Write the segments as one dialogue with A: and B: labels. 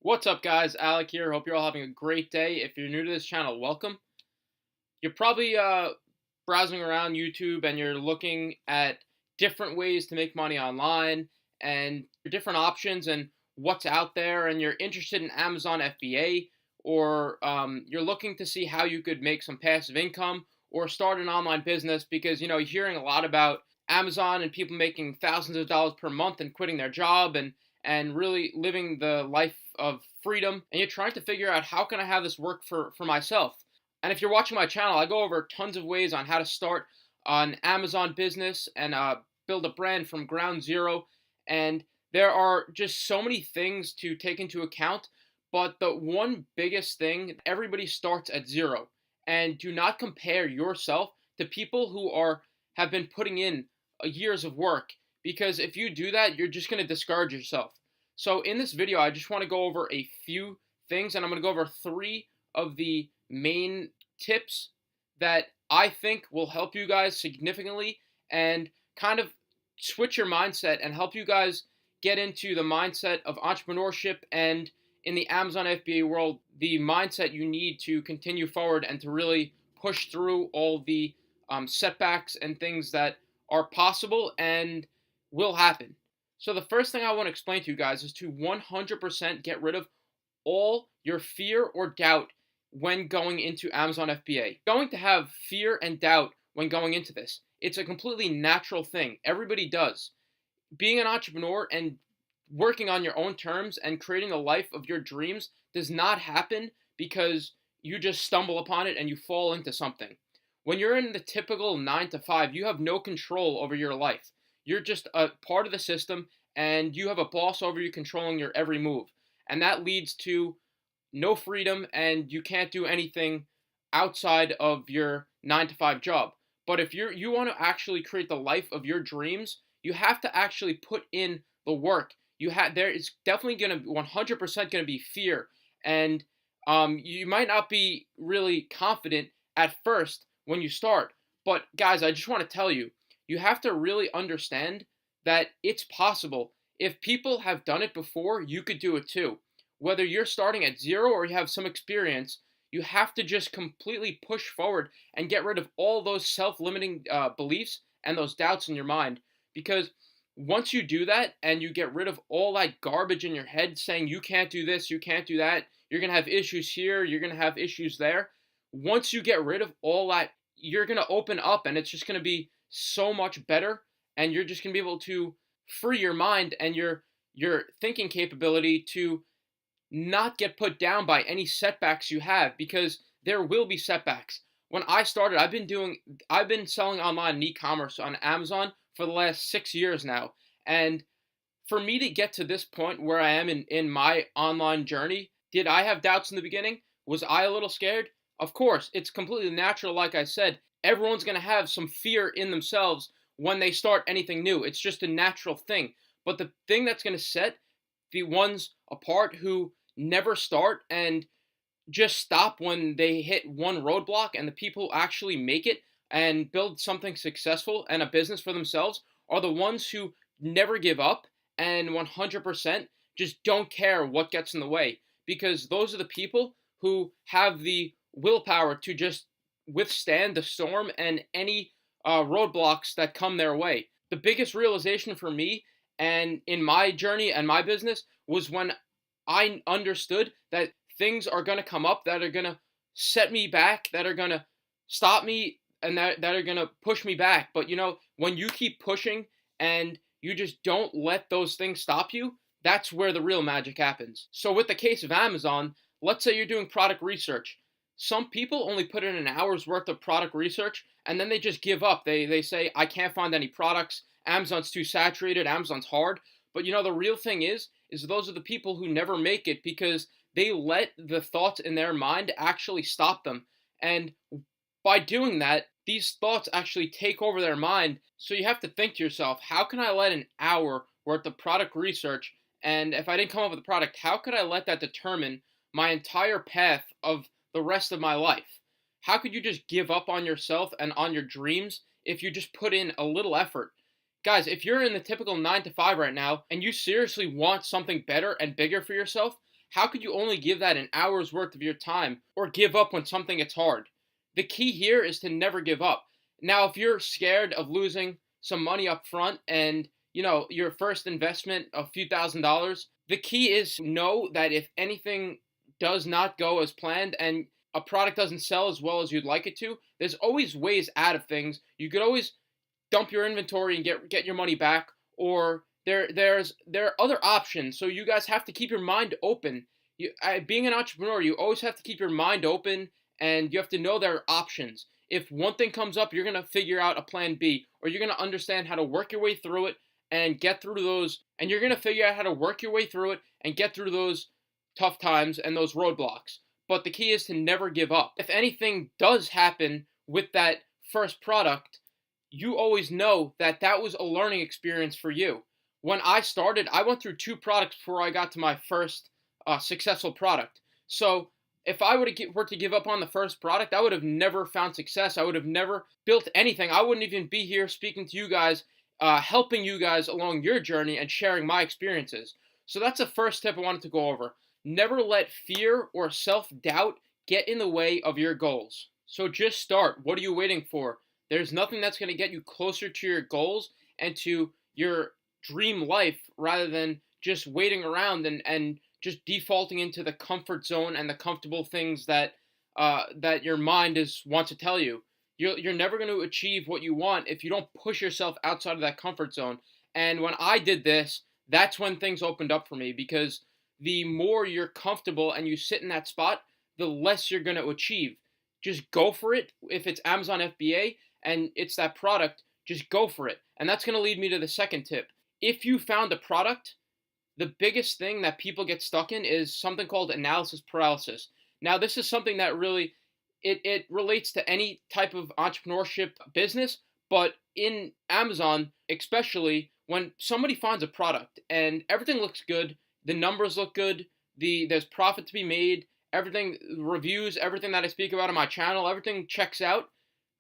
A: What's up, guys? Alec here. Hope you're all having a great day. If you're new to this channel, welcome. You're probably browsing around YouTube and you're looking at different ways to make money online and different options and what's out there, and you're interested in Amazon FBA, or you're looking to see how you could make some passive income or start an online business because you're hearing a lot about Amazon and people making thousands of dollars per month and quitting their job and really living the life of freedom, and you're trying to figure out how can I have this work for myself. And if you're watching my channel, I go over tons of ways on how to start an Amazon business and build a brand from ground zero. And there are just so many things to take into account. But the one biggest thing, everybody starts at zero. And do not compare yourself to people who have been putting in years of work. Because if you do that, you're just going to discourage yourself. So in this video, I just want to go over a few things, and I'm going to go over three of the main tips that I think will help you guys significantly and kind of switch your mindset and help you guys get into the mindset of entrepreneurship, and in the Amazon FBA world, the mindset you need to continue forward and to really push through all the setbacks and things that are possible and will happen. So the first thing I want to explain to you guys is to 100% get rid of all your fear or doubt when going into Amazon FBA. You're going to have fear and doubt when going into this. It's a completely natural thing. Everybody does. Being an entrepreneur and working on your own terms and creating a life of your dreams does not happen because you just stumble upon it and you fall into something. When you're in the typical 9 to 5, you have no control over your life. You're just a part of the system, and you have a boss over you controlling your every move. And that leads to no freedom, and you can't do anything outside of your 9 to 5 job. But if you want to actually create the life of your dreams, you have to actually put in the work. There is definitely going to 100% going to be fear, and you might not be really confident at first when you start. But guys, I just want to tell you, you have to really understand that it's possible. If people have done it before, you could do it too. Whether you're starting at zero or you have some experience, you have to just completely push forward and get rid of all those self-limiting beliefs and those doubts in your mind. Because once you do that and you get rid of all that garbage in your head saying you can't do this, you can't do that, you're going to have issues here, you're going to have issues there. Once you get rid of all that, you're going to open up, and it's just going to be so much better, and you're just going to be able to free your mind and your thinking capability to not get put down by any setbacks you have, because there will be setbacks. When I started, I've been selling online in e-commerce on Amazon for the last 6 years now. And for me to get to this point where I am in my online journey, did I have doubts in the beginning? Was I a little scared? Of course, it's completely natural. Like I said, everyone's going to have some fear in themselves when they start anything new. It's just a natural thing. But the thing that's going to set the ones apart who never start and just stop when they hit one roadblock, and the people who actually make it and build something successful and a business for themselves, are the ones who never give up and 100% just don't care what gets in the way. Because those are the people who have the willpower to just withstand the storm and any roadblocks that come their way. The biggest realization for me and in my journey and my business was when I understood that things are going to come up that are going to set me back, that are going to stop me, and that are going to push me back. But when you keep pushing and you just don't let those things stop you, that's where the real magic happens. So with the case of Amazon, let's say you're doing product research. Some people only put in an hour's worth of product research and then they just give up. They say, I can't find any products. Amazon's too saturated. Amazon's hard. But the real thing is those are the people who never make it because they let the thoughts in their mind actually stop them. And by doing that, these thoughts actually take over their mind. So you have to think to yourself, how can I let an hour worth of product research, and if I didn't come up with a product, how could I let that determine my entire path of the rest of my life? How could you just give up on yourself and on your dreams if you just put in a little effort? Guys, if you're in the typical 9 to 5 right now and you seriously want something better and bigger for yourself, How could you only give that an hour's worth of your time or give up when something gets hard? The key here is to never give up. Now, if you're scared of losing some money up front and your first investment a few $1,000s, the key is know that if anything does not go as planned and a product doesn't sell as well as you'd like it to, there's always ways out of things. You could always dump your inventory and get your money back, or there are other options. So you guys have to keep your mind open. Being an entrepreneur, you always have to keep your mind open, and you have to know there are options. If one thing comes up, you're gonna figure out a plan B, or you're gonna understand how to work your way through it and get through those. And you're gonna figure out how to work your way through it and get through those tough times and those roadblocks. But the key is to never give up. If anything does happen with that first product, you always know that that was a learning experience for you. When I started, I went through 2 products before I got to my first successful product. So if I were to give up on the first product, I would have never found success. I would have never built anything. I wouldn't even be here speaking to you guys, helping you guys along your journey and sharing my experiences. So that's the first tip I wanted to go over. Never let fear or self-doubt get in the way of your goals. So just start. What are you waiting for? There's nothing that's going to get you closer to your goals and to your dream life rather than just waiting around and just defaulting into the comfort zone and the comfortable things that your mind wants to tell you. You're never going to achieve what you want if you don't push yourself outside of that comfort zone. And when I did this, that's when things opened up for me, because the more you're comfortable and you sit in that spot, the less you're going to achieve. Just go for it. If it's Amazon FBA and it's that product, just go for it. And that's going to lead me to the second tip. If you found a product, the biggest thing that people get stuck in is something called analysis paralysis. Now, this is something that really, it relates to any type of entrepreneurship business, but in Amazon, especially, when somebody finds a product and everything looks good, the numbers look good, there's profit to be made, everything, reviews, everything that I speak about on my channel, everything checks out.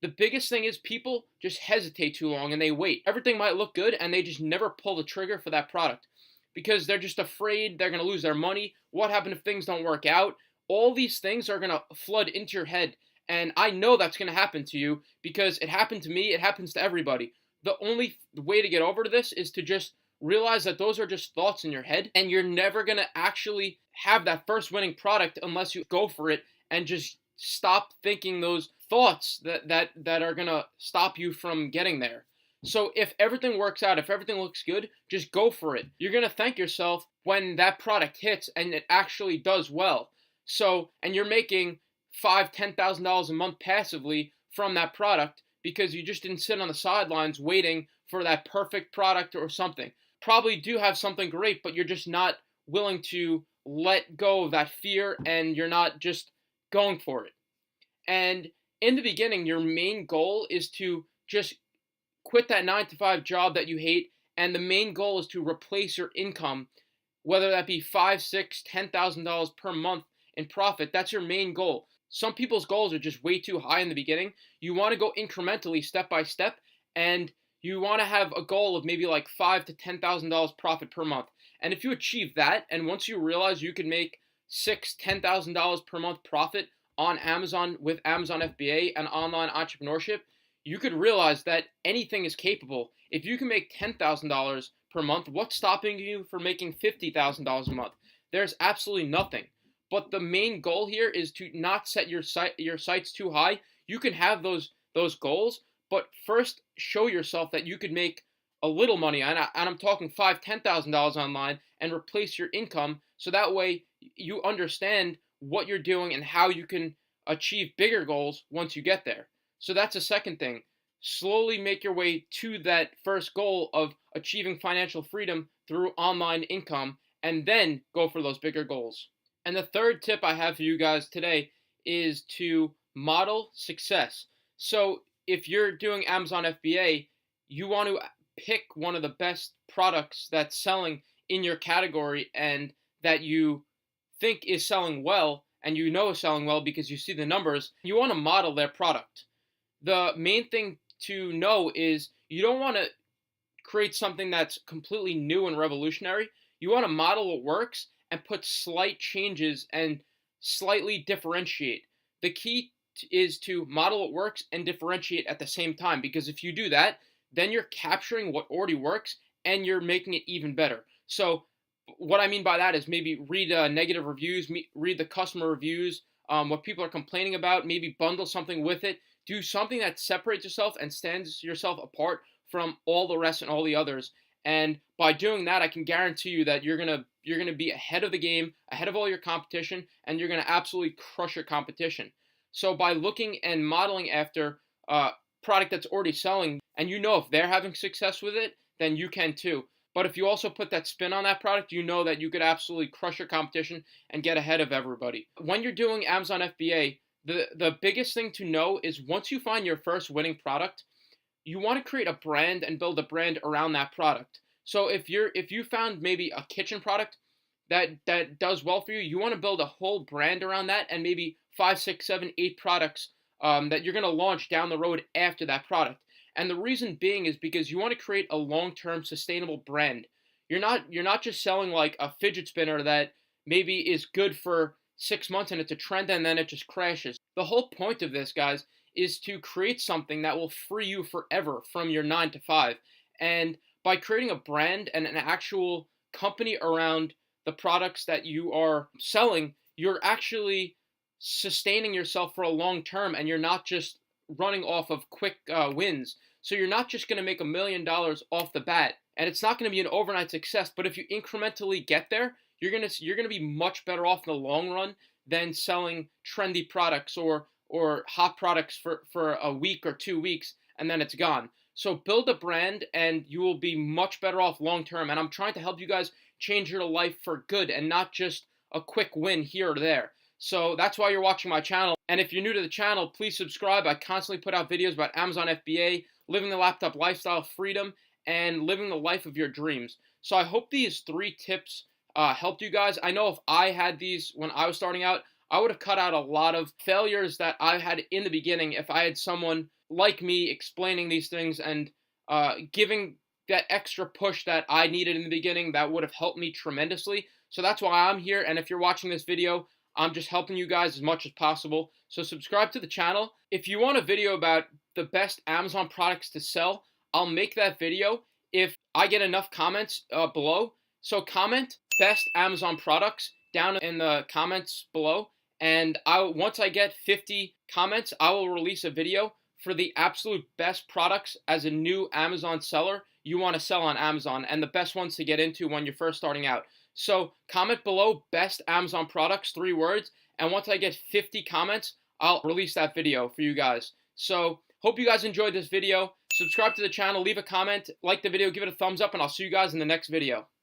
A: The biggest thing is people just hesitate too long and they wait. Everything might look good and they just never pull the trigger for that product because they're just afraid they're going to lose their money. What happens if things don't work out? All these things are going to flood into your head. And I know that's going to happen to you because it happened to me. It happens to everybody. The only way to get over to this is to just realize that those are just thoughts in your head, and you're never going to actually have that first winning product unless you go for it and just stop thinking those thoughts that are going to stop you from getting there. So if everything works out, if everything looks good, just go for it. You're going to thank yourself when that product hits and it actually does well. So, and you're making $5,000, $10,000 a month passively from that product because you just didn't sit on the sidelines waiting for that perfect product or something. Probably do have something great, but you're just not willing to let go of that fear and you're not just going for it. And in the beginning, your main goal is to just quit that 9-to-5 job that you hate, and the main goal is to replace your income, whether that be $5,000, $6,000, $10,000 per month in profit. That's your main goal. Some people's goals are just way too high in the beginning. You want to go incrementally, step by step, and you want to have a goal of maybe like $5,000 to $10,000 profit per month. And if you achieve that, and once you realize you can make $6,000, $10,000 per month profit on Amazon with Amazon FBA and online entrepreneurship, you could realize that anything is capable. If you can make $10,000 per month, what's stopping you from making $50,000 a month? There's absolutely nothing. But the main goal here is to not set your sights too high. You can have those goals, but first show yourself that you could make a little money, and I'm talking $5,000, $10,000 online, and replace your income, so that way you understand what you're doing and how you can achieve bigger goals once you get there. So that's the second thing. Slowly make your way to that first goal of achieving financial freedom through online income, and then go for those bigger goals. And the third tip I have for you guys today is to model success. So if you're doing Amazon FBA, you want to pick one of the best products that's selling in your category and that you think is selling well, and you know is selling well because you see the numbers. You want to model their product. The main thing to know is you don't want to create something that's completely new and revolutionary. You want to model what works and put slight changes and slightly differentiate. The key is to model what works and differentiate at the same time, because if you do that, then you're capturing what already works and you're making it even better. So what I mean by that is maybe read negative reviews, read the customer reviews, what people are complaining about, maybe bundle something with it. Do something that separates yourself and stands yourself apart from all the rest and all the others. And by doing that, I can guarantee you that you're gonna be ahead of the game, ahead of all your competition, and you're gonna absolutely crush your competition. So by looking and modeling after a product that's already selling, and you know if they're having success with it, then you can too. But if you also put that spin on that product, you know that you could absolutely crush your competition and get ahead of everybody. When you're doing Amazon FBA, the biggest thing to know is once you find your first winning product, you want to create a brand and build a brand around that product. So if you found maybe a kitchen product that does well for you, you want to build a whole brand around that, and maybe 5, 6, 7, 8 products that you're going to launch down the road after that product. And the reason being is because you want to create a long-term sustainable brand. You're not just selling like a fidget spinner that maybe is good for 6 months and it's a trend and then it just crashes. The whole point of this, guys, is to create something that will free you forever from your 9 to 5. And by creating a brand and an actual company around the products that you are selling, you're actually sustaining yourself for a long term, and you're not just running off of quick wins. So you're not just going to make $1 million off the bat, and it's not going to be an overnight success. But if you incrementally get there, you're gonna be much better off in the long run than selling trendy products or hot products for a week or 2 weeks and then it's gone. So build a brand and you will be much better off long term. And I'm trying to help you guys change your life for good and not just a quick win here or there. So that's why you're watching my channel. And if you're new to the channel, please subscribe. I constantly put out videos about Amazon FBA, living the laptop lifestyle, freedom, and living the life of your dreams. So I hope these 3 tips helped you guys. I know if I had these when I was starting out, I would have cut out a lot of failures that I had in the beginning if I had someone like me explaining these things and giving that extra push that I needed in the beginning. That would have helped me tremendously. So that's why I'm here. And if you're watching this video, I'm just helping you guys as much as possible. So subscribe to the channel. If you want a video about the best Amazon products to sell, I'll make that video if I get enough comments below. So comment best Amazon products down in the comments below. And once I get 50 comments, I will release a video for the absolute best products as a new Amazon seller you want to sell on Amazon, and the best ones to get into when you're first starting out. So comment below best Amazon products, 3 words, and once I get 50 comments, I'll release that video for you guys. So hope you guys enjoyed this video. Subscribe to the channel, leave a comment, like the video, give it a thumbs up, and I'll see you guys in the next video.